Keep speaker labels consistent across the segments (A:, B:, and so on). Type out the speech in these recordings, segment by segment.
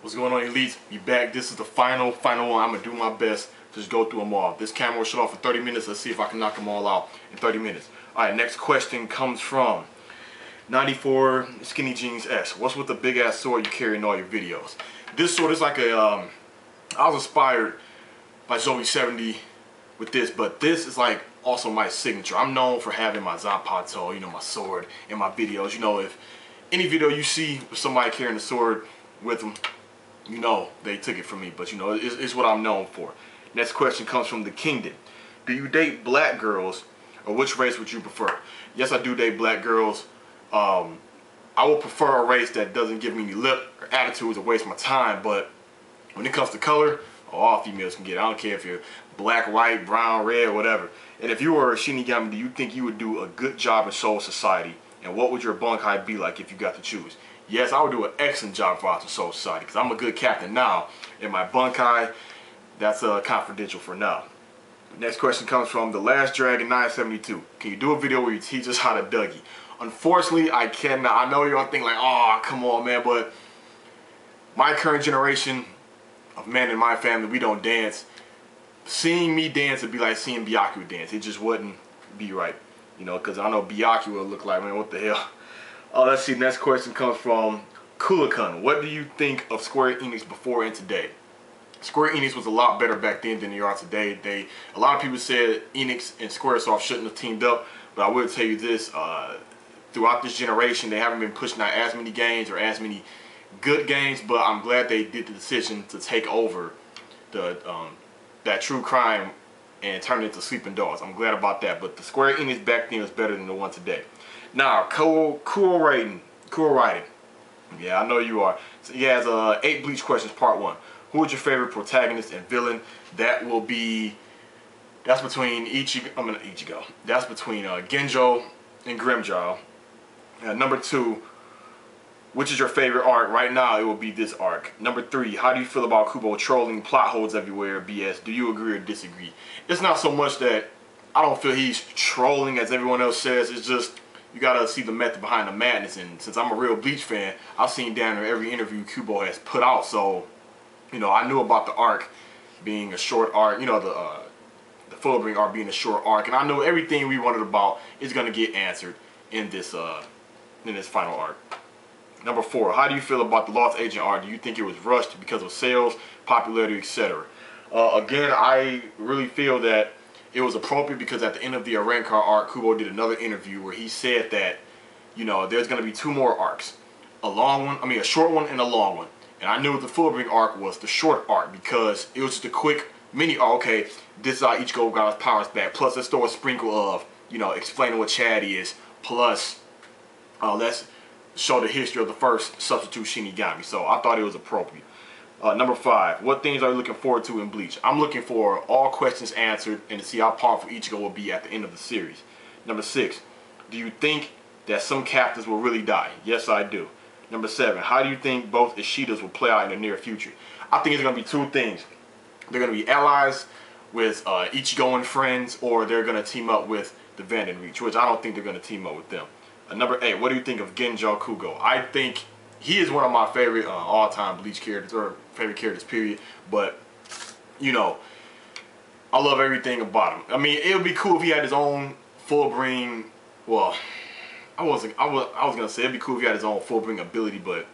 A: What's going on, elites? We back. This is the final one. I'm gonna do my best to just go through them all. This camera will shut off for 30 minutes. Let's see if I can knock them all out in 30 minutes. All right, next question comes from 94 Skinny Jeans S. What's with the big ass sword you carry in all your videos? This sword is like a I was inspired by Zoe 70 with this, but this is like also my signature. I'm known for having my Zanpakuto, my sword in my videos. If any video you see with somebody carrying a sword with them, they took it from me, but it's what I'm known for. Next question comes from the Kingdom. Do you date black girls, or which race would you prefer? Yes, I do date black girls. I would prefer a race that doesn't give me any lip or attitudes or waste my time, but when it comes to color, all females can get it. I don't care if you're black, white, brown, red, whatever. And if you were a Shinigami, do you think you would do a good job in Soul Society? And what would your Bunkai be like if you got to choose? Yes, I would do an excellent job for Austin Soul Society because I'm a good captain now. And my Bunkai, that's confidential for now. Next question comes from The Last Dragon 972. Can you do a video where you teach us how to Dougie? Unfortunately, I cannot. I know you're gonna think like, oh, come on, man, but my current generation of men in my family, we don't dance. Seeing me dance would be like seeing Byakuya dance. It just wouldn't be right, because I know Byakuya will look like, man, what the hell? Let's see, next question comes from Kulakun. What do you think of Square Enix before and today? Square Enix was a lot better back then than they are today. A lot of people said Enix and Squaresoft shouldn't have teamed up, but I will tell you this, throughout this generation, they haven't been pushing out as many games or as many good games, but I'm glad they did the decision to take over that True Crime and turn it into Sleeping Dogs. I'm glad about that, but the Square Enix back then was better than the one today. Now, cool writing. Yeah, I know you are. So he has 8 Bleach questions, part 1. Who is your favorite protagonist and villain? That's between Ichigo. That's between Genjo and Grimmjow. Number 2, which is your favorite arc? Right now, it will be this arc. Number 3, how do you feel about Kubo trolling plot holes everywhere, BS? Do you agree or disagree? It's not so much that I don't feel he's trolling as everyone else says. It's just, you gotta see the method behind the madness. And since I'm a real Bleach fan, I've seen down there every interview Kubo has put out. So, I knew about the arc being a short arc, the Fullbring arc being a short arc. And I know everything we wondered about is gonna get answered in this final arc. Number 4, how do you feel about the Lost Agent arc? Do you think it was rushed because of sales, popularity, etc.? Again, I really feel that it was appropriate because at the end of the Arrancar arc, Kubo did another interview where he said that, there's going to be 2 more arcs. A short one and a long one. And I knew the Fullbring arc was the short arc because it was just a quick mini arc. Okay, this is how Ichigo got his powers back. Plus, let's throw a sprinkle of, explaining what Chad is. Plus, let's show the history of the first substitute Shinigami. So I thought it was appropriate. Number 5, what things are you looking forward to in Bleach? I'm looking for all questions answered and to see how powerful Ichigo will be at the end of the series. Number 6, do you think that some captains will really die? Yes, I do. Number 7, how do you think both Ishidas will play out in the near future? I think it's going to be 2 things. They're going to be allies with Ichigo and friends, or they're going to team up with the Vanden Reach, which I don't think they're going to team up with them. Number 8, what do you think of Genjo Kugo? I think he is one of my favorite all-time Bleach characters, or favorite characters, period. But, I love everything about him. I mean, it would be cool if he had his own Fullbring. Well, I was gonna say it'd be cool if he had his own Fullbring ability, but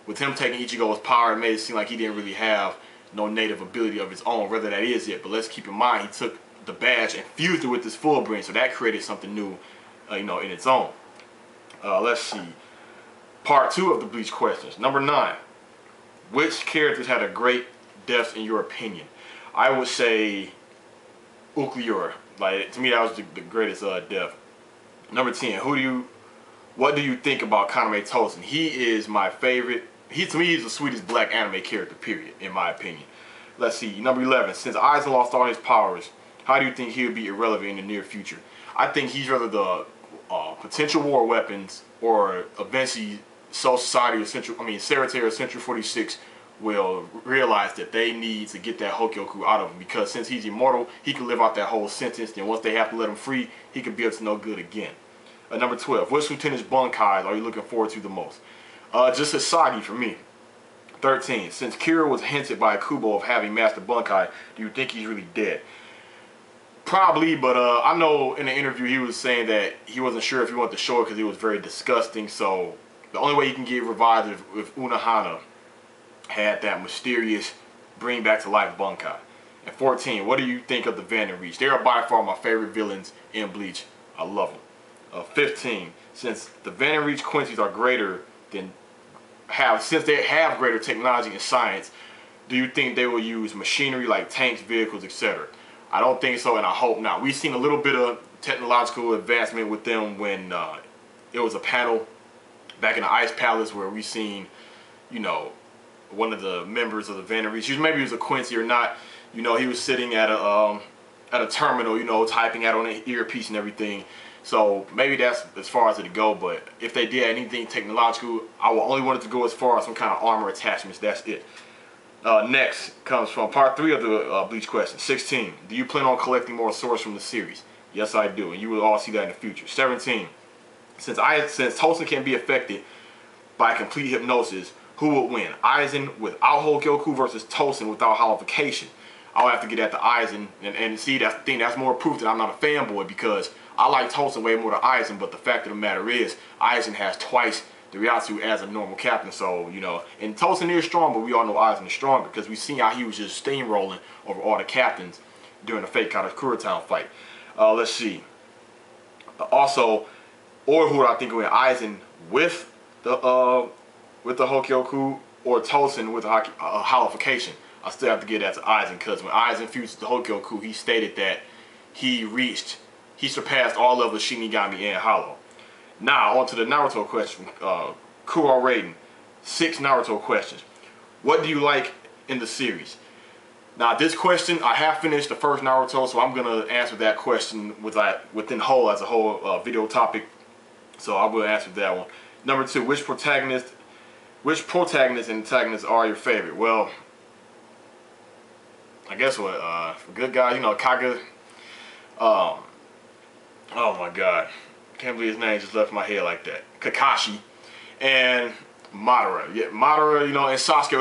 A: with him taking Ichigo's power, it made it seem like he didn't really have no native ability of his own, whether that is it. But let's keep in mind, he took the badge and fused it with his Fullbring, so that created something new, in its own. Let's see. Part 2 of the Bleach questions. Number 9. Which characters had a great death in your opinion? I would say Ulquiorra. Like, to me, that was the greatest death. Number 10. What do you think about Kaname Tosen? He is my favorite. To me, he's the sweetest black anime character, period, in my opinion. Let's see. Number 11. Since Aizen lost all his powers, how do you think he'll be irrelevant in the near future? I think he's rather the potential war weapons, or eventually Soul Society or Ceretera or Central 46 will realize that they need to get that Hokyoku out of him, because since he's immortal, he can live out that whole sentence. Then once they have to let him free, he can be up to no good again. Number 12, which Lieutenant's Bunkais are you looking forward to the most? Just Hisagi for me. 13. Since Kira was hinted by Kubo of having Master Bunkai, do you think he's really dead? Probably, but I know in the interview he was saying that he wasn't sure if he wanted to show it because it was very disgusting. So the only way he can get revived is if Unohana had that mysterious bring back to life Bunkai. And 14, what do you think of the Van Reach? They are by far my favorite villains in Bleach. I love them. 15, since the Van Reach Quincy's are greater than since they have greater technology and science, do you think they will use machinery like tanks, vehicles, etc.? I don't think so, and I hope not. We've seen a little bit of technological advancement with them when it was a panel back in the Ice Palace where we seen, you know, one of the members of the Van Reach, maybe it was a Quincy or not, you know, he was sitting at a terminal, you know, typing out on an earpiece and everything. So maybe that's as far as it'd go, but if they did anything technological, I would only want it to go as far as some kind of armor attachments. That's it. Next comes from part 3 of the Bleach question. 16. Do you plan on collecting more swords from the series? Yes, I do, and you will all see that in the future. 17. Since Tosen can be affected by complete hypnosis, who would win? Aizen without Hogyoku versus Tosen without holification? I'll have to get at the Aizen, and see, that's the thing. That's more proof that I'm not a fanboy, because I like Tosen way more than Aizen, but the fact of the matter is, Aizen has twice the Ryatsu as a normal captain, so, you know, and Tosen is strong, but we all know Aizen is stronger, because we seen how he was just steamrolling over all the captains during the Fate Katakura Town fight. Let's see. Also, or who would I think of Aizen with the Hogyoku, or Tosen with holification? I still have to get that to Aizen, because when Aizen fused the Hogyoku, he stated that he surpassed all of the Shinigami and Hollow. Now, on to the Naruto question. Kuro Raiden, 6 Naruto questions. What do you like in the series? Now, this question, I have finished the first Naruto, so I'm going to answer that question within whole as a whole video topic. So I will answer that one. Number 2, which protagonists and antagonists are your favorite? Well, I guess what, for good guys, you know, Kaga, oh my god, can't believe his name just left my head like that. Kakashi and Madara. Yeah, Madara, you know, and Sasuke,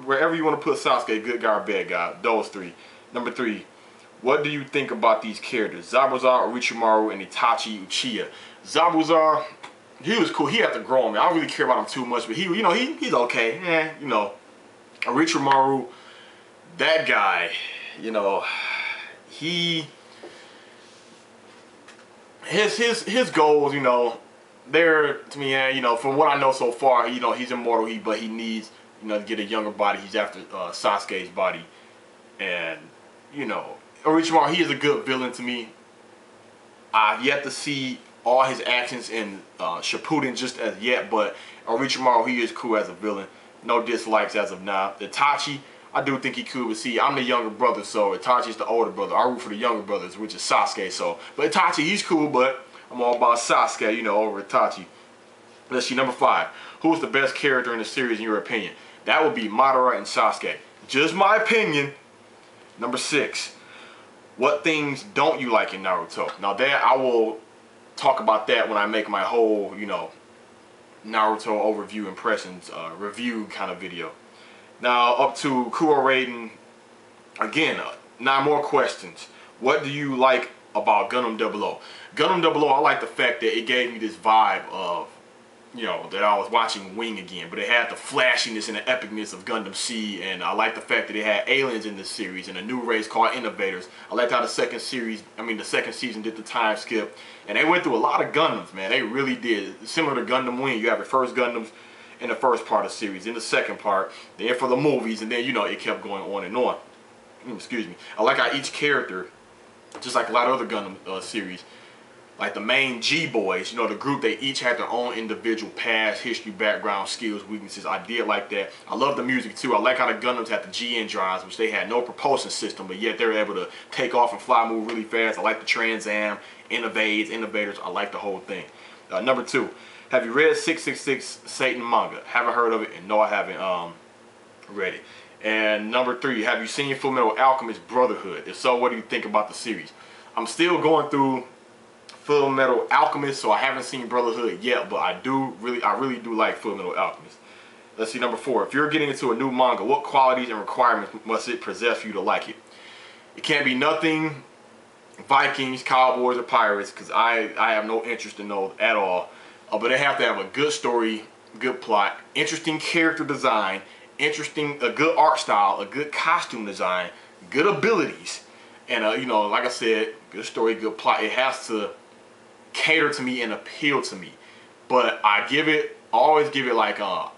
A: wherever you want to put Sasuke, good guy or bad guy, those 3. Number 3, what do you think about these characters? Zabuza, Orochimaru, and Itachi Uchiha. Zabuza, he was cool. He had to grow on me. I don't really care about him too much, but you know, he's okay. You know, Orochimaru, that guy, you know, his goals, you know, they're, to me, you know, from what I know so far, you know, he's immortal, but he needs, you know, to get a younger body. He's after Sasuke's body, and, you know, Orochimaru, he is a good villain to me. I've yet to see all his actions in Shippuden just as yet, but Orochimaru, he is cool as a villain. No dislikes as of now. Itachi, I do think he cool, but see, I'm the younger brother, so Itachi's the older brother. I root for the younger brothers, which is Sasuke, so. But Itachi, he's cool, but I'm all about Sasuke, you know, over Itachi. Let's see, number 5. Who's the best character in the series in your opinion? That would be Madara and Sasuke. Just my opinion. Number 6. What things don't you like in Naruto? Now that, I will talk about that when I make my whole, you know, Naruto overview impressions, review kind of video. Now, up to Kuro Raiden, again, 9 more questions. What do you like about Gundam 00? Gundam 00, I like the fact that it gave me this vibe of, you know, that I was watching Wing again, but it had the flashiness and the epicness of Gundam Seed, and I like the fact that it had aliens in this series and a new race called Innovators. I liked how the second season did the time skip, and they went through a lot of Gundams, man. They really did. Similar to Gundam Wing, you have your first Gundams in the first part of the series, in the second part, then for the movies, and then, you know, it kept going on and on. Excuse me. I like how each character, just like a lot of other Gundam series, like the main G-Boys, you know, the group, they each had their own individual past, history, background, skills, weaknesses. I did like that. I love the music too. I like how the Gundams had the GN drives, which they had no propulsion system, but yet they were able to take off and fly, move really fast. I like the Trans Am, Innovators. I like the whole thing. Number 2, have you read 666 Satan manga? Haven't heard of it, and no, I haven't read it. And number 3, have you seen Fullmetal Alchemist Brotherhood? If so, what do you think about the series? I'm still going through Fullmetal Alchemist, so I haven't seen Brotherhood yet, but I really do like Fullmetal Alchemist. Let's see, number 4. If you're getting into a new manga, what qualities and requirements must it possess for you to like it? It can't be nothing Vikings, Cowboys, or Pirates, because I have no interest in those at all. But they have to have a good story, good plot, interesting character design, a good art style, a good costume design, good abilities, and you know, like I said, good story, good plot. It has to cater to me and appeal to me. But I always give it like I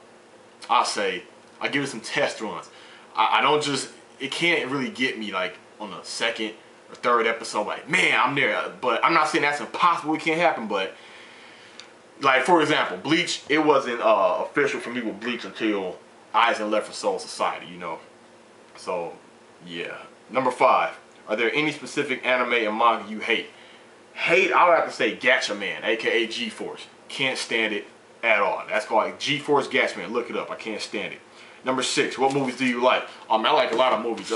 A: give it some test runs. I don't just, it can't really get me like on the second or third episode, like, man, I'm there. But I'm not saying that's impossible, it can't happen, but like, for example, Bleach, it wasn't official for me with Bleach until Aizen left for Soul Society, you know. So, yeah. Number 5, are there any specific anime and manga you hate? I would have to say Gatchaman, aka G-Force. Can't stand it at all. That's called G-Force Gatchaman. Look it up. I can't stand it. Number 6, what movies do you like? I like a lot of movies.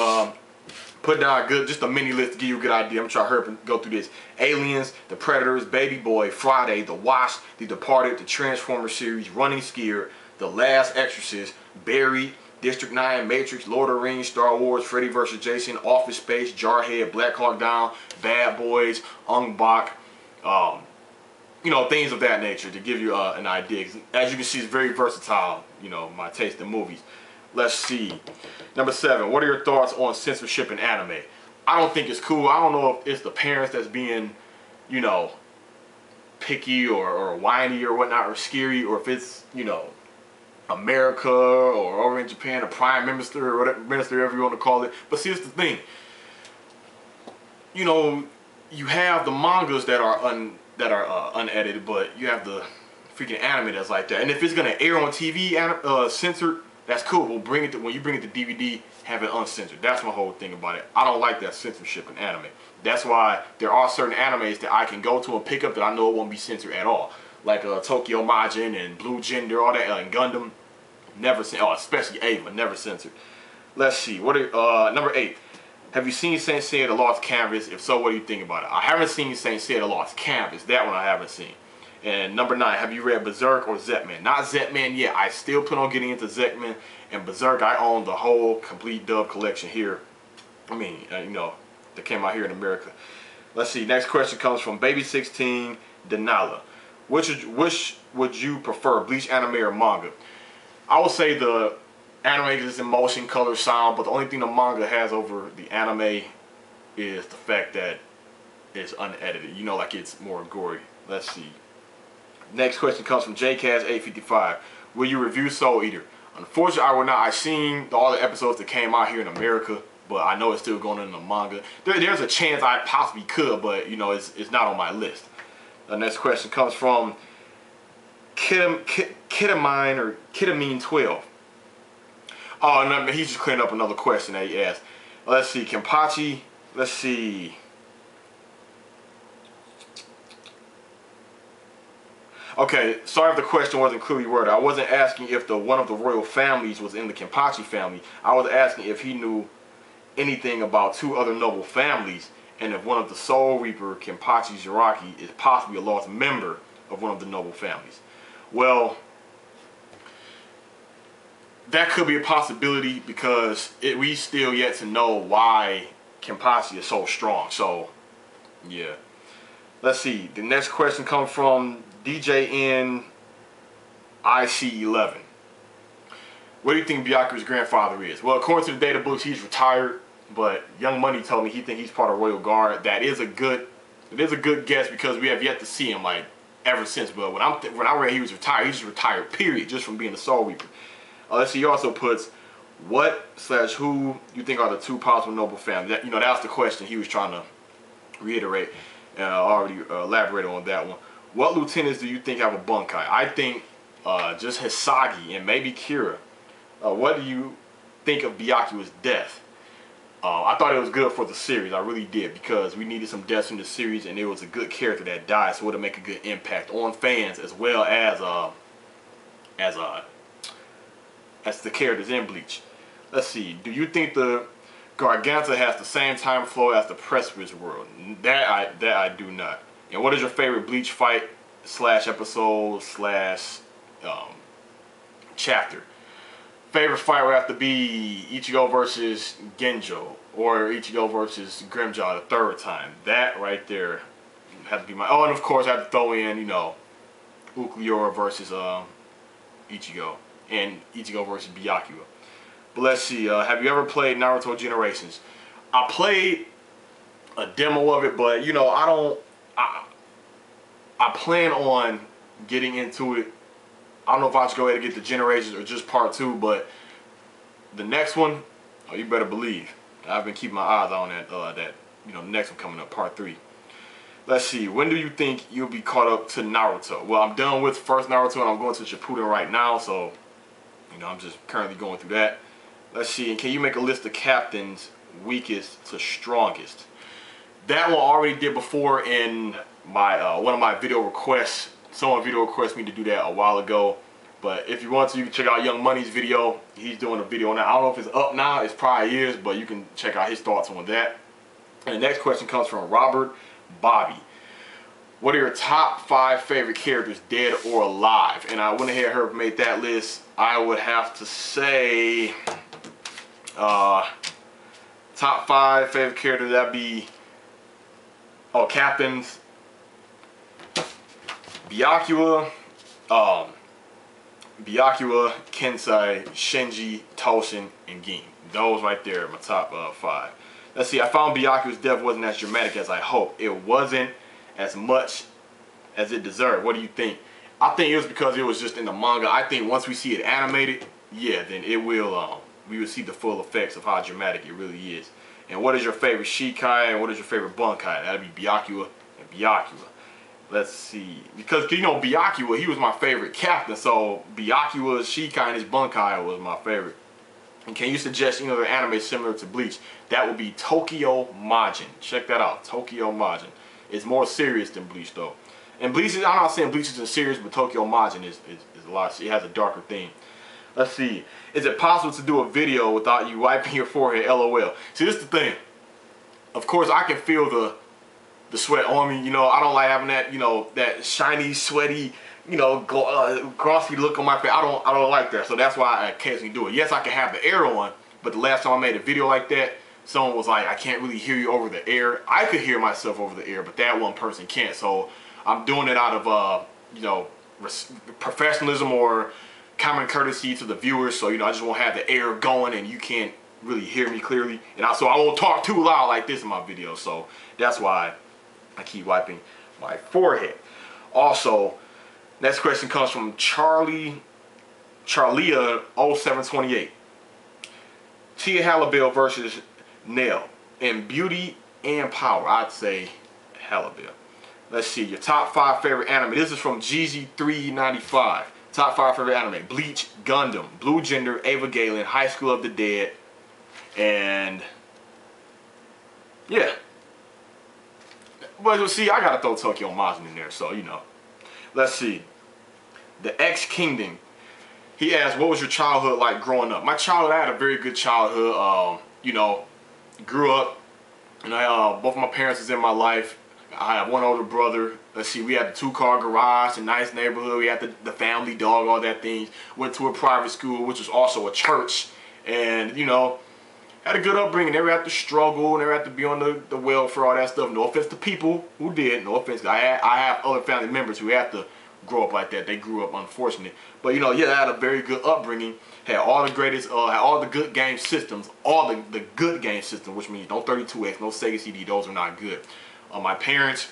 A: Put down just a mini list to give you a good idea. I'm trying to hurry up and go through this. Aliens, The Predators, Baby Boy, Friday, The Wasp, The Departed, The Transformers series, Running Scared, The Last Exorcist, Barry, District 9, Matrix, Lord of the Rings, Star Wars, Freddy vs. Jason, Office Space, Jarhead, Black Hawk Down, Bad Boys, Ong Bak, you know, things of that nature to give you an idea. As you can see, it's very versatile, you know, my taste in movies. Let's see. Number 7, what are your thoughts on censorship in anime? I don't think it's cool. I don't know if it's the parents that's being, you know, picky or whiny or whatnot, or scary, or if it's, you know, America or over in Japan, a prime minister or whatever, whatever you want to call it. But see, it's the thing. You know, you have the mangas that are unedited, but you have the freaking anime that's like that. And if it's gonna air on TV censored, that's cool. We'll bring it to, when you bring it to DVD, have it uncensored. That's my whole thing about it. I don't like that censorship in anime. That's why there are certain animes that I can go to and pick up that I know it won't be censored at all. Like Tokyo Majin and Blue Gender, all that, and Gundam. Never censored. Oh, especially Ava, never censored. Let's see. What are, number 8. Have you seen Saint Seiya The Lost Canvas? If so, what do you think about it? I haven't seen Saint Seiya The Lost Canvas. That one I haven't seen. And number 9, have you read Berserk or Zetman? Not Zetman yet. I still plan on getting into Zetman and Berserk. I own the whole complete dub collection here. I mean, you know, that came out here in America. Let's see. Next question comes from Baby16 Denala. Which would you prefer, Bleach anime or manga? I would say the anime is in motion, color, sound, but the only thing the manga has over the anime is the fact that it's unedited. You know, like it's more gory. Let's see. Next question comes from JCast855. Will you review Soul Eater? Unfortunately, I will not. I've seen all the episodes that came out here in America, but I know it's still going in the manga. There's a chance I possibly could, but you know, it's not on my list. The next question comes from Ketamine or Ketamine12. Oh, no, he's just clearing up another question that he asked. Let's see, Kenpachi. Let's see. Okay, sorry if the question wasn't clearly worded. I wasn't asking if one of the royal families was in the Kenpachi family. I was asking if he knew anything about 2 other noble families, and if one of the Soul Reaper, Kenpachi Jiraki, is possibly a lost member of one of the noble families. Well, that could be a possibility because we still yet to know why Kenpachi is so strong. So, yeah. Let's see. The next question comes from DJN IC11. What do you think Byakuya's grandfather is? Well, according to the data books, he's retired, but Young Money told me he thinks he's part of Royal Guard. That is a good guess because we have yet to see him like ever since. But when I read he was retired, he's just retired, period, just from being the Soul Reaper. Let's see. He also puts what/who you think are the 2 possible noble families. That, you know, that's the question he was trying to reiterate. I already elaborated on that one. What lieutenants do you think have a Bunkai? I think just Hisagi and maybe Kira. What do you think of Byakuya's death? I thought it was good for the series. I really did, because we needed some deaths in the series, and it was a good character that died, so it'll make a good impact on fans as well as the characters in Bleach. Let's see. Do you think the Garganta has the same time flow as the Precipice World? That I do not. And what is your favorite Bleach fight / episode / chapter? Favorite fight would have to be Ichigo versus Genjo, or Ichigo versus Grimmjow the third time. That right there had to be my. Oh, and of course I have to throw in, you know, Ulquiorra versus Ichigo, and Ichigo versus Byakuya. But let's see. Have you ever played Naruto Generations? I played a demo of it, but you know, I don't. I plan on getting into it. I don't know if I should go ahead and get the Generations or just part 2, but the next one, oh, you better believe. I've been keeping my eyes on that, you know, the next one coming up, part 3. Let's see, when do you think you'll be caught up to Naruto? Well, I'm done with first Naruto and I'm going to Shippuden right now, so, you know, I'm just currently going through that. Let's see, and can you make a list of captains, weakest to strongest? That one I already did before in my one of my video requests. Someone video requested me to do that a while ago. But if you want to, you can check out Young Money's video. He's doing a video on that. I don't know if it's up now. It's probably is, but you can check out his thoughts on that. And the next question comes from Robert Bobby. What are your top 5 favorite characters, dead or alive? And I went ahead and made that list. I would have to say top 5 favorite characters, that'd be, oh, captains. Byakuya, Kensei, Shinji, Toshin, and Gin. Those right there are my top 5. Let's see, I found Byakuya's death wasn't as dramatic as I hoped. It wasn't as much as it deserved. What do you think? I think it was because it was just in the manga. I think once we see it animated, yeah, then it will, we will see the full effects of how dramatic it really is. And what is your favorite Shikai and what is your favorite Bunkai? That'd be Byakuya and Byakuya. Let's see, because you know Byakuya, he was my favorite captain, so Byakuya's Shikai and his Bunkai was my favorite. And can you suggest any other anime similar to Bleach? That would be Tokyo Majin. Check that out, Tokyo Majin. It's more serious than Bleach though. And Bleach is, I'm not saying Bleach isn't serious, but Tokyo Majin is a lot. It has a darker theme. Let's see, is it possible to do a video without you wiping your forehead? LOL. See, this is the thing. Of course, I can feel the sweat on me, you know. I don't like having that, you know, that shiny, sweaty, you know, glossy look on my face. I don't like that, so that's why I occasionally do it. Yes, I can have the air on, but the last time I made a video like that, someone was like, I can't really hear you over the air. I could hear myself over the air, but that one person can't. So I'm doing it out of, you know, professionalism or common courtesy to the viewers. So, you know, I just won't have the air going and you can't really hear me clearly. And so I won't talk too loud like this in my video. So that's why I keep wiping my forehead. Also, next question comes from Charlia 0728. Tia Halibel versus Nell in beauty and power. I'd say Halibel. Let's see, your top 5 favorite anime. This is from Jeezy395. Top 5 favorite anime: Bleach, Gundam, Blue Gender, Evangelion, High School of the Dead, and yeah. But you'll see, I gotta throw Tokyo Majin in there, so you know. Let's see. The X-Kingdom. He asked, what was your childhood like growing up? My childhood, I had a very good childhood. You know, grew up, and both of my parents was in my life. I have one older brother. Let's see, we had the 2-car garage, a nice neighborhood. We had the family dog, all that things. Went to a private school, which was also a church. And, you know, had a good upbringing. Never had to struggle, never had to be on the welfare, all that stuff. No offense to people who did. No offense. I have other family members who had to grow up like that. They grew up unfortunate. But, you know, yeah, I had a very good upbringing. Had all the greatest, had all the good game systems. All the good game systems, which means no 32X, no Sega CD. Those are not good. My parents,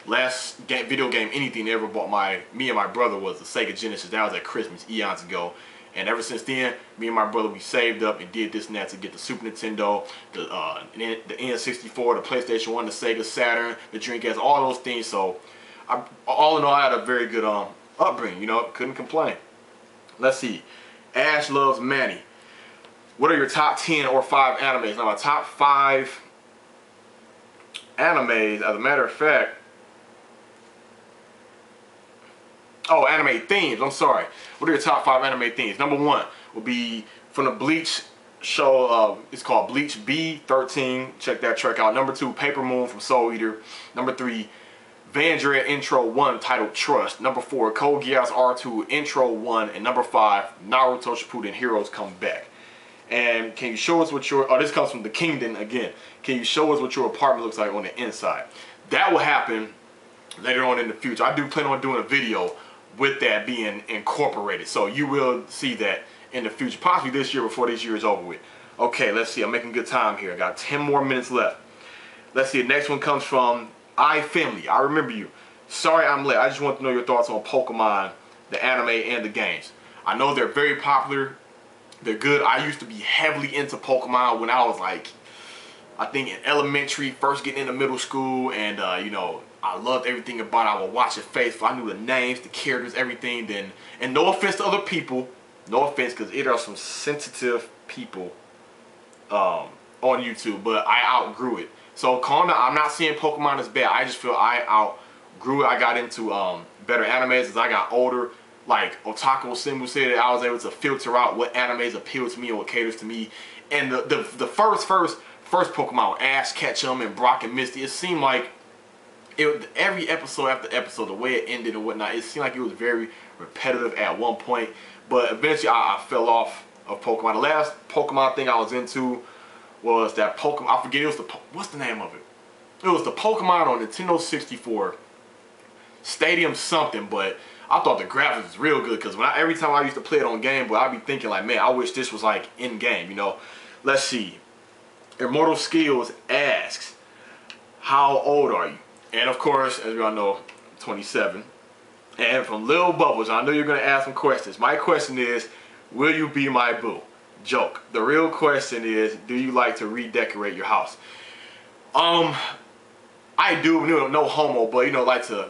A: last video game anything they ever bought me and my brother was the Sega Genesis. That was at Christmas eons ago. And ever since then, me and my brother, we saved up and did this and that to get the Super Nintendo, the N64, the PlayStation 1, the Sega Saturn, the Dreamcast, all those things. So, all in all, I had a very good upbringing, you know, couldn't complain. Let's see. Ash Loves Manny. What are your top 10 or 5 animes? Now, my top 5 animes, as a matter of fact, oh, anime themes, I'm sorry. What are your top 5 anime themes? Number 1 will be from the Bleach show, it's called Bleach B13. Check that track out. Number 2, Paper Moon from Soul Eater. Number 3, Vandred Intro 1 titled Trust. Number 4, Code Geass R2 Intro 1. And number 5, Naruto Shippuden Heroes Come Back. And can you show us what your, oh, this comes from the Kingdom again. Can you show us what your apartment looks like on the inside? That will happen later on in the future. I do plan on doing a video with that being incorporated. So you will see that in the future, possibly this year before this year is over with. Okay, let's see. I'm making good time here. I got 10 more minutes left. Let's see. The next one comes from iFamily. I remember you. Sorry I'm late. I just want to know your thoughts on Pokemon, the anime, and the games. I know they're very popular. They're good. I used to be heavily into Pokemon when I was like, I think in elementary, first getting into middle school, and you know, I loved everything about it. I would watch it faithful. I knew the names, the characters, everything. Then, and no offense to other people, no offense, because there are some sensitive people on YouTube, but I outgrew it. So calm down. I'm not saying Pokemon is bad. I just feel I outgrew it. I got into better animes as I got older. Like Otaku Simbu said, I was able to filter out what animes appeal to me and what caters to me. And the first Pokemon, Ash Ketchum and Brock and Misty, it seemed like every episode after episode, the way it ended and whatnot, it seemed like it was very repetitive at one point. But eventually I fell off of Pokemon. The last Pokemon thing I was into was that Pokemon, I forget, it was what's the name of it? It was the Pokemon on Nintendo 64, Stadium something, but I thought the graphics was real good because every time I used to play it on Game Boy, I'd be thinking like, man, I wish this was like in game, you know. Let's see. Immortal Skills asks, how old are you? And of course, as we all know, 27. And from Lil Bubbles, I know you're gonna ask some questions. My question is, will you be my boo? Joke. The real question is, do you like to redecorate your house? I do, you know, no homo, but you know, like to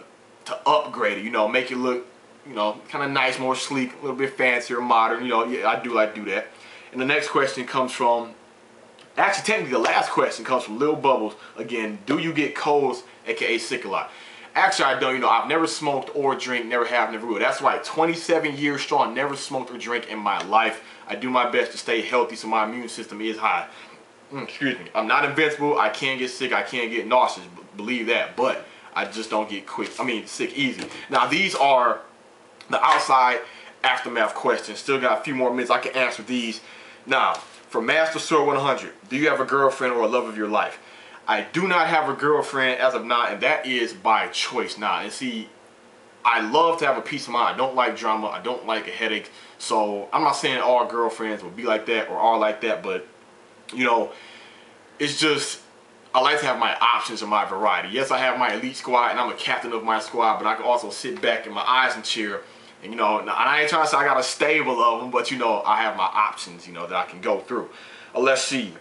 A: upgrade it, you know, make it look, you know, kind of nice, more sleek, a little bit fancier, modern, you know. Yeah, I do like to do that. And the next question comes from, actually technically the last question comes from Lil Bubbles. Again, do you get colds, aka sick a lot? Actually, I don't. You know, I've never smoked or drink, never have, never will. That's right, 27 years strong, never smoked or drink in my life. I do my best to stay healthy so my immune system is high. Excuse me. I'm not invincible. I can get sick. I can get nauseous. Believe that. But I just don't get sick easy. Now, these are the outside aftermath questions. Still got a few more minutes. I can answer these. Now, for Master Sword 100, do you have a girlfriend or a love of your life? I do not have a girlfriend as of now, and that is by choice now. And see, I love to have a peace of mind. I don't like drama. I don't like a headache. So I'm not saying all girlfriends will be like that or are like that, but you know, it's just, I like to have my options and my variety. Yes, I have my elite squad and I'm a captain of my squad, but I can also sit back in my eyes and cheer. And you know, and I ain't trying to say I got a stable of them, but you know, I have my options, you know, that I can go through. Let's see.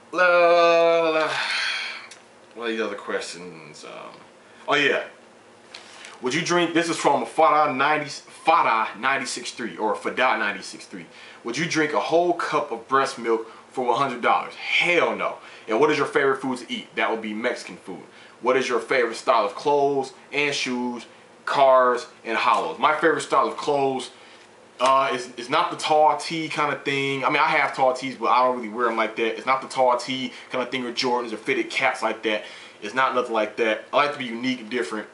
A: What are these other questions? Oh yeah. Would you drink, this is from Fada 963 or Fada 963. Would you drink a whole cup of breast milk for $100? Hell no. And what is your favorite food to eat? That would be Mexican food. What is your favorite style of clothes and shoes, cars, and hollows? My favorite style of clothes is not the tall tee kind of thing. I mean, I have tall tees, but I don't really wear them like that. It's not the tall tee kind of thing or Jordans or fitted caps like that. It's not nothing like that. I like to be unique and different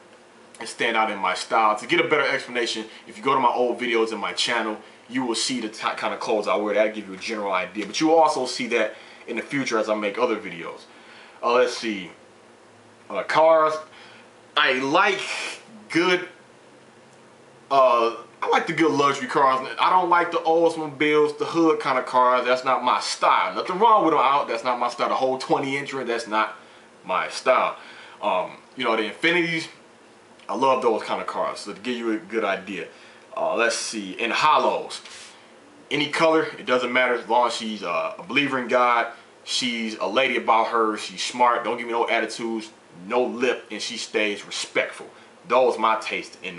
A: and stand out in my style. To get a better explanation, if you go to my old videos in my channel, you will see the kind of clothes I wear. That'll give you a general idea. But you will also see that in the future as I make other videos. Let's see. Cars. I like good... I like the good luxury cars. I don't like the Oldsmobiles, the hood kind of cars. That's not my style. Nothing wrong with them. That's not my style. The whole 20-incher, that's not my style. You know, the Infinities, I love those kind of cars. So to give you a good idea. Let's see. In hollows, any color, it doesn't matter as long as she's a believer in God. She's a lady about her. She's smart. Don't give me no attitudes, no lip, and she stays respectful. Those my taste in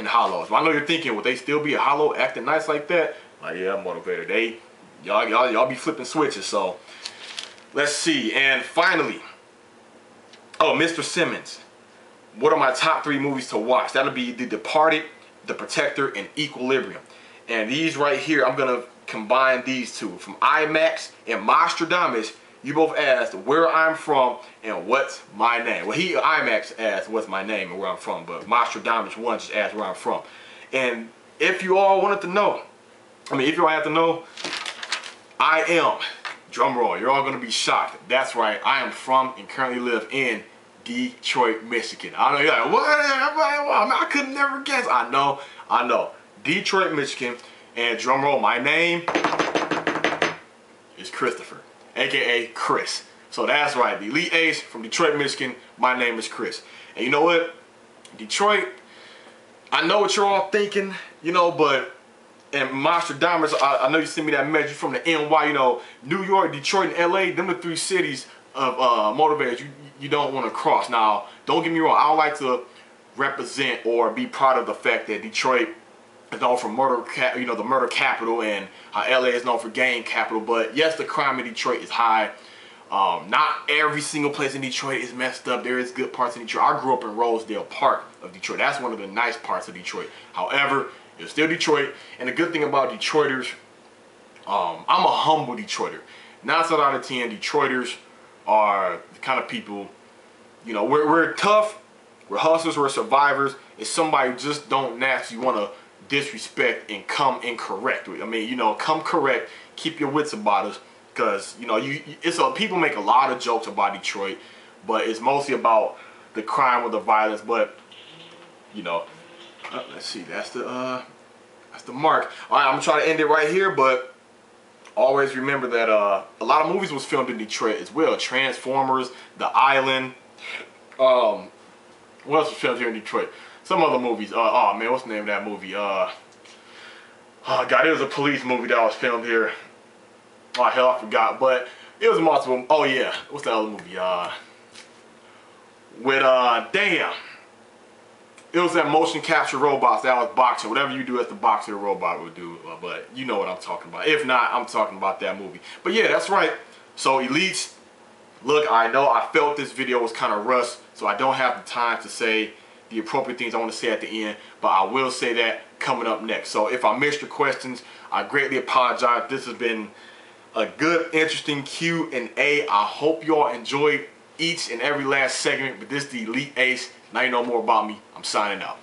A: hollows. Well, I know you're thinking, would they still be a hollow acting nice like that? Like, yeah, motivator. Y'all be flipping switches. So let's see. And finally, oh, Mr. Simmons. What are my top 3 movies to watch? That'll be The Departed, The Protector, and Equilibrium. And these right here, I'm gonna combine these two. From IMAX and Monstradamus, You both asked where I'm from and what's my name. Well, IMAX asked what's my name and where I'm from, but Monstradamus 1 just asked where I'm from. And if you all wanted to know, if you all have to know, I am, drum roll, you're all gonna be shocked. That's right, I am from and currently live in Detroit, Michigan. I know you're like, what? I could never guess. I know. Detroit, Michigan, and drum roll, my name is Christopher, aka Chris. So that's right, the Elite Ace from Detroit, Michigan. My name is Chris. And you know what? Detroit, I know what you're all thinking, but and Monstradamus, I know you sent me that message from the NY, New York, Detroit, and LA, them the 3 cities of motivators you don't want to cross. Now, don't get me wrong, I don't like to represent or be proud of the fact that Detroit is known for the murder capital, and LA is known for gang capital. But yes, the crime in Detroit is high. Not every single place in Detroit is messed up. There is good parts in Detroit. I grew up in Rosedale Park of Detroit. That's one of the nice parts of Detroit. However, it's still Detroit. And the good thing about Detroiters, I'm a humble Detroiter. 9 out of 10 Detroiters are the kind of people, we're tough, we're hustlers, we're survivors. It's somebody who just don't naturally want to disrespect and come incorrect. Come correct, keep your wits about us, because people make a lot of jokes about Detroit, but it's mostly about the crime or the violence. But let's see, that's the mark. All right, I'm gonna try to end it right here, but always remember that a lot of movies was filmed in Detroit as well. Transformers, The Island. What else was filmed here in Detroit? Some other movies. Oh man, what's the name of that movie? Oh God, it was a police movie that was filmed here. Oh hell, I forgot. But it was multiple. Oh yeah, what's that other movie? Damn. It was that motion capture robots. That was boxing. Whatever you do as the boxer, the robot would do. But you know what I'm talking about. If not, I'm talking about that movie. But yeah, that's right. So Elites, look, I know I felt this video was kind of rushed, so I don't have the time to say the appropriate things I want to say at the end, but I will say that coming up next. So if I missed your questions, I greatly apologize. This has been a good, interesting Q&A. I hope you all enjoyed each and every last segment, but this is the Elite Ace. Now you know more about me. I'm signing out.